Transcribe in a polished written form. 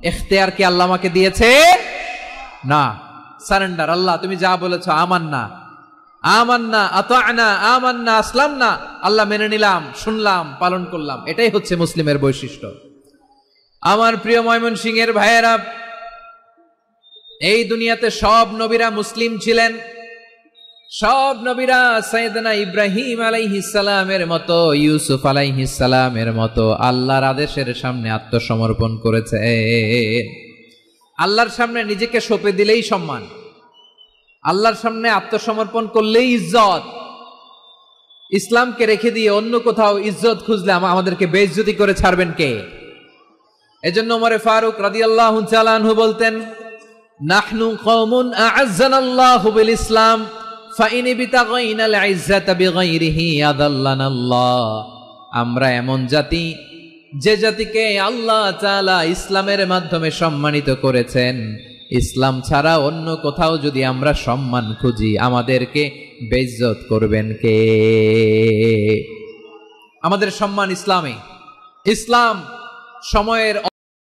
ইখতিয়ার কি আল্লাহ আমাকে দিয়েছে? না। সারেন্ডার, আল্লাহ তুমি যা বলেছো আমান্না আমান্না আতা'না আমান্না আসলামনা, আল্লাহ মেনে নিলাম, শুনলাম, পালন করলাম। এটাই হচ্ছে মুসলিমের বৈশিষ্ট্য। আমার প্রিয় ময়মনসিংহের ভাইয়েরা, এই দুনিয়াতে সব নবীরা মুসলিম ছিলেন। সব নবীরা সাইয়েদনা ইব্রাহিম আলাইহিস সালামের মতো, ইউসুফ আলাইহিস সালামের মতো আল্লাহর আদেশের সামনে আত্মসমর্পণ করেছে। আল্লাহর সামনে নিজেকে সঁপে দিলেই সম্মান, আল্লাহর সামনে আত্মসমর্পণ করলেই ইজ্জত। ইসলামকে রেখে দিয়ে অন্য কোথাও ইজ্জত খুঁজলে আমাদেরকে বেইজ্জতি করে ছাড়বেন কে? এজন্য ওমর ফারুক রাদিয়াল্লাহু তাআলা আনহু বলতেন, নাহনু কওমুন আ'আজ্জানাল্লাহু বিল ইসলাম ফাইন বিতাগাইনাল ইজ্জাতা বিগাইরিহি আদাল্লানাল্লাহ। আমরা এমন জাতি, যে জাতিকে আল্লাহ তাআলা ইসলামের মাধ্যমে সম্মানিত করেছেন, ইসলাম ছাড়া অন্য কোথাও যদি আমরা সম্মান খুঁজি, আমাদেরকে বেইজ্জত করবেন কে? আমাদের সম্মান ইসলামে। ইসলাম সময়ের